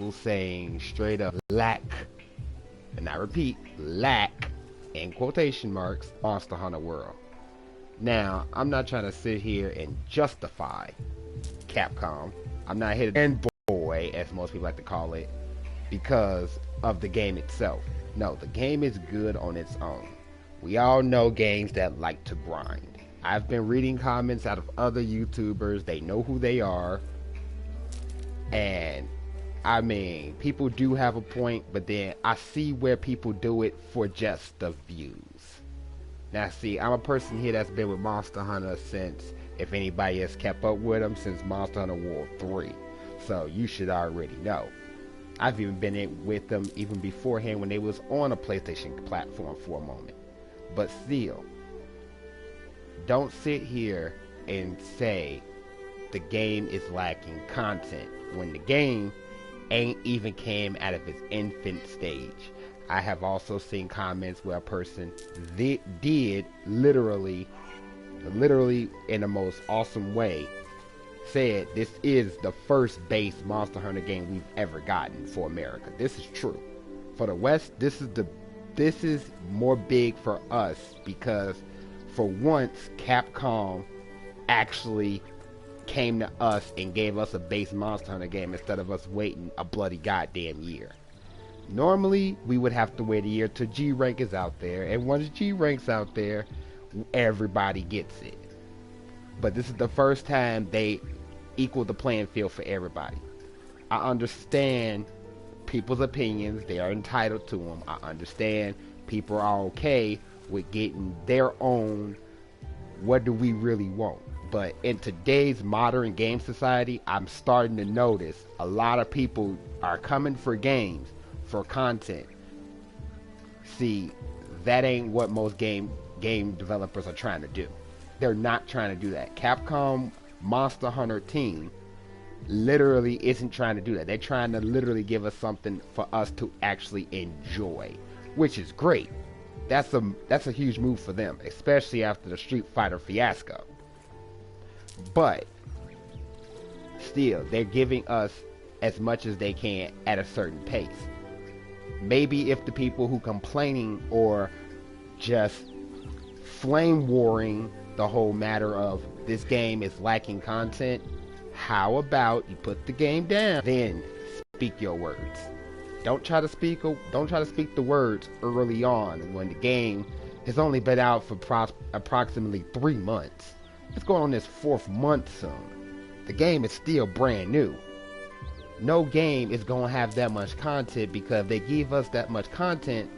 people saying straight up lack, and I repeat, lack, in quotation marks, Monster Hunter World. Now, I'm not trying to sit here and justify Capcom. I'm not here to fanboy, as most people like to call it, because of the game itself. No, the game is good on its own. We all know games that like to grind. I've been reading comments out of other YouTubers. They know who they are. And, I mean, people do have a point, but then I see where people do it for just the views. Now, see, I'm a person here that's been with Monster Hunter since, if anybody has kept up with them, since Monster Hunter World 3. So, you should already know. I've even been in with them even beforehand when they was on a PlayStation platform for a moment. But still, don't sit here and say the game is lacking content when the game ain't even came out of its infant stage. I have also seen comments where a person did literally in the most awesome way said this is the first base Monster Hunter game we've ever gotten for America. This is true. For the West, this is more big for us because for once Capcom actually came to us and gave us a base Monster Hunter game instead of us waiting a bloody goddamn year. Normally, we would have to wait a year till G rank is out there, and once G rank's out there, everybody gets it. But this is the first time they equal the playing field for everybody. I understand people's opinions, they are entitled to them. I understand people are okay with getting their own what do we really want. But in today's modern game society, I'm starting to notice a lot of people are coming for games, for content. See, that ain't what most game developers are trying to do. They're not trying to do that. Capcom Monster Hunter team literally isn't trying to do that. They're trying to literally give us something for us to actually enjoy, which is great. That's a huge move for them, especially after the Street Fighter fiasco. But still, they're giving us as much as they can at a certain pace. Maybe if the people who complaining or just flame warring the whole matter of this game is lacking content, how about you put the game down, then speak your words. Don't try to speak the words early on when the game has only been out for approximately 3 months. It's going on this 4th month soon. The game is still brand new. No game is going to have that much content because if they give us that much content,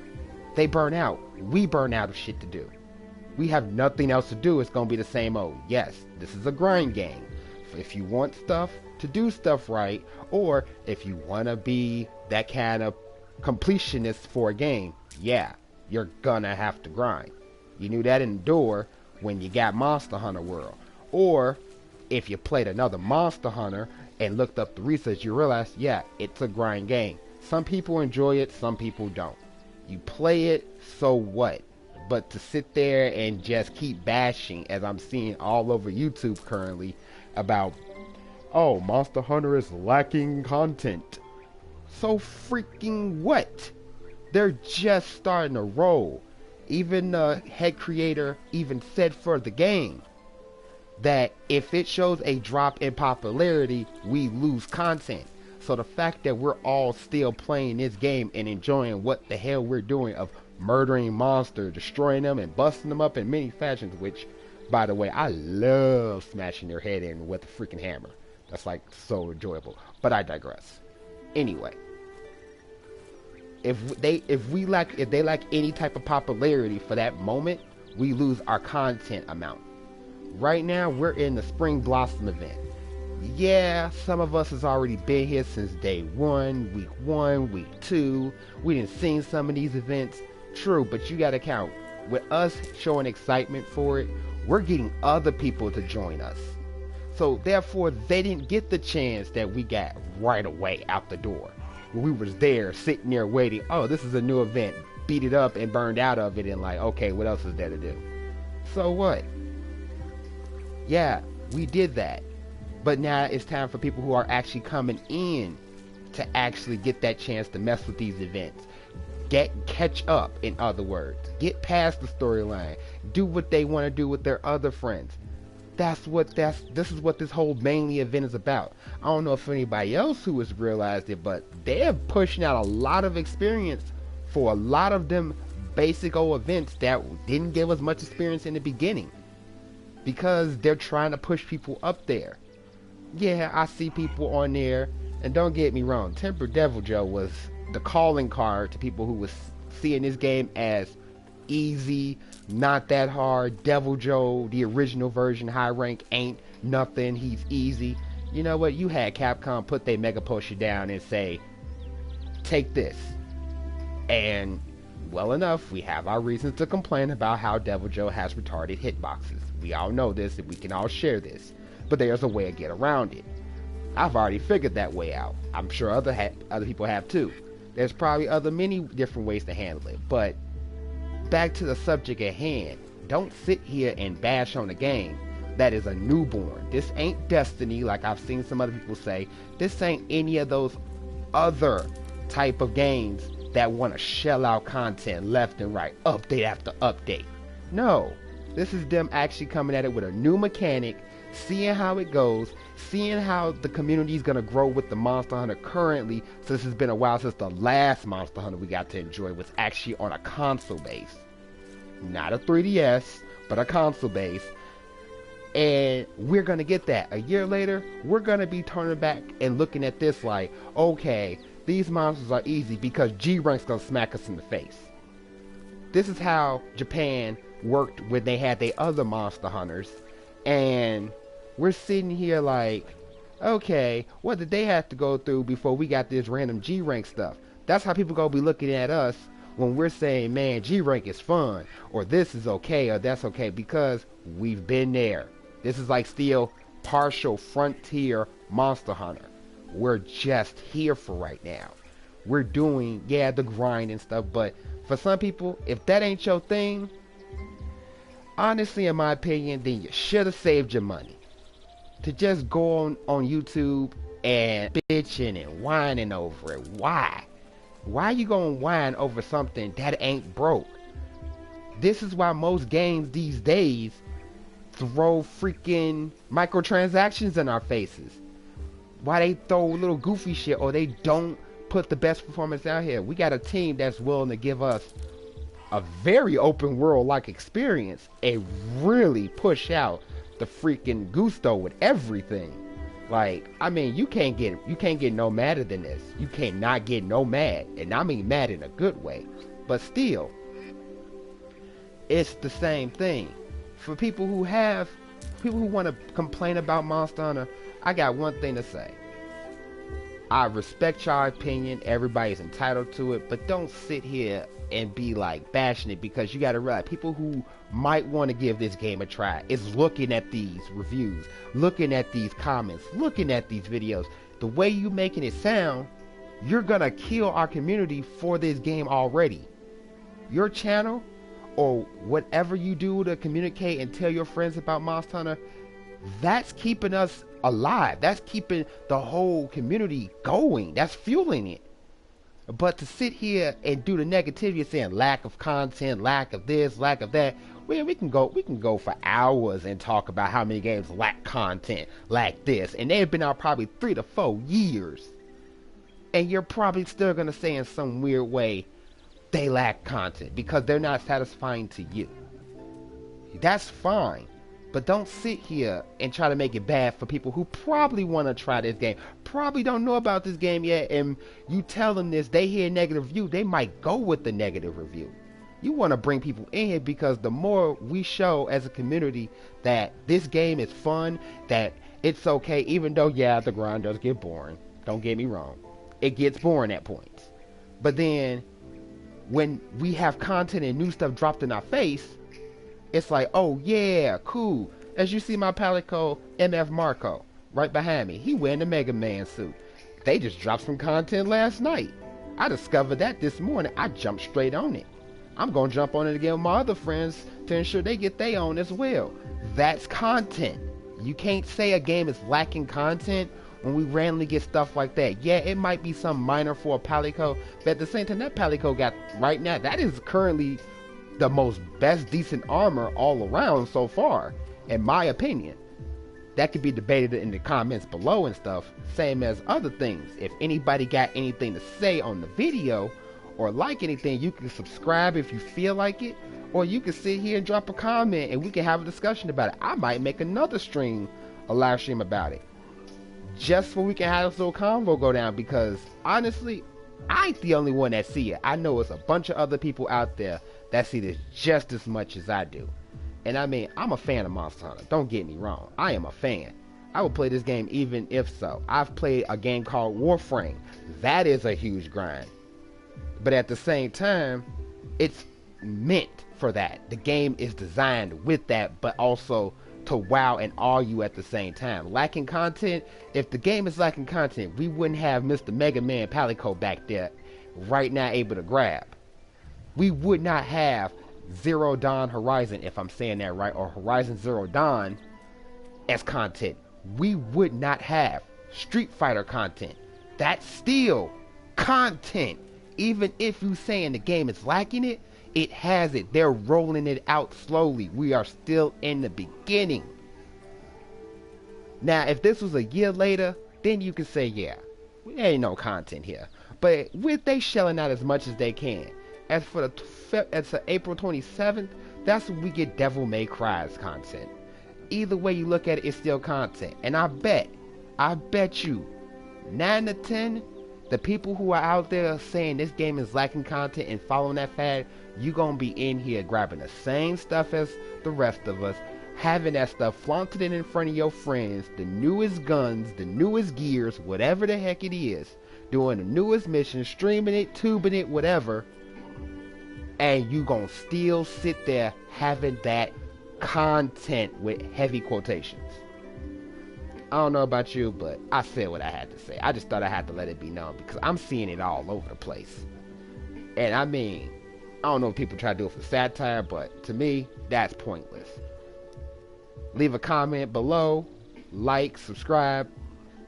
they burn out. We burn out of shit to do. We have nothing else to do. It's going to be the same old. Yes, this is a grind game. If you want stuff to do stuff right, or if you want to be that kind of completionist for a game, yeah, you're gonna have to grind. You knew that in the door when you got Monster Hunter World. Or if you played another Monster Hunter and looked up the research, you realize, yeah, it's a grind game. Some people enjoy it, some people don't. You play it, so what? But to sit there and just keep bashing, as I'm seeing all over YouTube currently, about, oh, Monster Hunter is lacking content. So freaking what? They're just starting to roll. Even the head creator even said for the game that if it shows a drop in popularity, we lose content. So the fact that we're all still playing this game and enjoying what the hell we're doing of murdering monsters, destroying them and busting them up in many fashions, which, by the way, I love smashing their head in with a freaking hammer. That's like so enjoyable. But I digress. Anyway, if they lack any type of popularity for that moment, we lose our content amount. Right now, we're in the Spring Blossom event. Yeah, some of us has already been here since day 1, week 1, week 2. We didn't see some of these events. True, but you gotta count. With us showing excitement for it, we're getting other people to join us. So therefore, they didn't get the chance that we got right away out the door. When we was there, sitting there waiting, oh, this is a new event, beat it up and burned out of it, and like, okay, what else is there to do? So what? Yeah, we did that. But now it's time for people who are actually coming in to actually get that chance to mess with these events. Catch up, in other words. Get past the storyline. Do what they want to do with their other friends. This is what this whole mainly event is about. I don't know if anybody else who has realized it, but they're pushing out a lot of experience for a lot of them basic old events that didn't give us much experience in the beginning, because they're trying to push people up there. Yeah, I see people on there, and don't get me wrong, Temper Devil Joe was the calling card to people who was seeing this game as easy, not that hard. Devil Joe, the original version, high rank, ain't nothing, he's easy. You know what? You had Capcom put their Mega Potion down and say, take this. And well enough, we have our reasons to complain about how Devil Joe has retarded hitboxes. We all know this, and we can all share this. But there's a way to get around it. I've already figured that way out. I'm sure other people have too. There's probably many different ways to handle it. But back to the subject at hand. Don't sit here and bash on a game that is a newborn. This ain't Destiny, like I've seen some other people say. This ain't any of those other type of games that want to shell out content left and right, update after update. No, this is them actually coming at it with a new mechanic, seeing how it goes, seeing how the community is going to grow with the Monster Hunter currently, since it's been a while since the last Monster Hunter we got to enjoy was actually on a console base. Not a 3DS, but a console base. And we're going to get that. A year later, we're going to be turning back and looking at this like, okay, these monsters are easy because G-Rank's going to smack us in the face. This is how Japan worked when they had their other Monster Hunters. And we're sitting here like, okay, what did they have to go through before we got this random G-Rank stuff? That's how people going to be looking at us when we're saying, man, G-Rank is fun, or this is okay, or that's okay, because we've been there. This is like still partial frontier Monster Hunter. We're just here for right now. We're doing, the grind and stuff, but for some people, if that ain't your thing, honestly, in my opinion, then you should have saved your money. To just go on YouTube and bitching and whining over it. Why? Why you gonna whine over something that ain't broke? This is why most games these days throw freaking microtransactions in our faces. Why they throw little goofy shit, or they don't put the best performance out here. We got a team that's willing to give us a very open world like experience and really push out the freaking gusto with everything. Like, I mean, you can't get no madder than this. You cannot get no mad, and I mean mad in a good way. But still, it's the same thing. For people who want to complain about Monster Hunter, I got one thing to say. I respect your opinion. Everybody's entitled to it, but don't sit here and be like bashing it, because you got to realize people who might want to give this game a try is looking at these reviews, looking at these comments, looking at these videos. The way you making it sound, you're gonna kill our community for this game already. Your channel, or whatever you do to communicate and tell your friends about Monster Hunter, that's keeping us alive. That's keeping the whole community going. That's fueling it. But to sit here and do the negativity of saying lack of content, lack of this, lack of that, well, we can go for hours and talk about how many games lack content, lack this, and they've been out probably 3 to 4 years, and you're probably still gonna say in some weird way they lack content because they're not satisfying to you. That's fine. But don't sit here and try to make it bad for people who probably want to try this game, probably don't know about this game yet, and you tell them this, they hear a negative review, they might go with the negative review. You want to bring people in here because the more we show as a community that this game is fun, that it's okay, even though, the grind does get boring. Don't get me wrong. It gets boring at points. But then, when we have content and new stuff dropped in our face, it's like, oh yeah, cool. As you see my Palico MF Marco right behind me. He wearing the Mega Man suit. They just dropped some content last night. I discovered that this morning. I jumped straight on it. I'm going to jump on it again with my other friends to ensure they get their own as well. That's content. You can't say a game is lacking content when we randomly get stuff like that. Yeah, it might be some minor for a Palico, but at the same time, that Palico got right now, that is currently the most best decent armor all around so far, in my opinion. That could be debated in the comments below and stuff, same as other things. If anybody got anything to say on the video or like anything, you can subscribe if you feel like it, or you can sit here and drop a comment and we can have a discussion about it. I might make another stream, a live stream about it, just so we can have this little convo go down, because honestly, I ain't the only one that see it. I know it's a bunch of other people out there that see this just as much as I do. And I mean, I'm a fan of Monster Hunter. Don't get me wrong. I am a fan. I would play this game even if so. I've played a game called Warframe. That is a huge grind. But at the same time, it's meant for that. The game is designed with that, but also to wow and awe you at the same time. Lacking content, if the game is lacking content, we wouldn't have Mr. Mega Man Palico back there right now able to grab. We would not have Zero Dawn Horizon, if I'm saying that right, or Horizon Zero Dawn as content. We would not have Street Fighter content. That's still content. Even if you saying the game is lacking it, it has it. They're rolling it out slowly. We are still in the beginning. Now, if this was a year later, then you could say, yeah, there ain't no content here. But with they shelling out as much as they can. As for April 27th, that's when we get Devil May Cry's content. Either way you look at it, it's still content. And I bet you, 9 to 10, the people who are out there saying this game is lacking content and following that fad, you gonna be in here grabbing the same stuff as the rest of us, having that stuff flaunted in front of your friends, the newest guns, the newest gears, whatever the heck it is, doing the newest mission, streaming it, tubing it, whatever, and you gonna still sit there having that content with heavy quotations. I don't know about you, but I said what I had to say. I just thought I had to let it be known because I'm seeing it all over the place. And I mean, I don't know if people try to do it for satire, but to me, that's pointless. Leave a comment below, like, subscribe.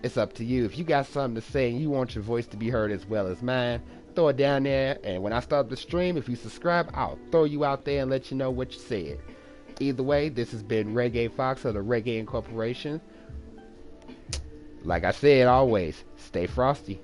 It's up to you. If you got something to say and you want your voice to be heard as well as mine, throw it down there. And when I start the stream, if you subscribe, I'll throw you out there and let you know what you said. Either way, this has been Reggae Fox of the Reggae Incorporation. Like I said always, stay frosty.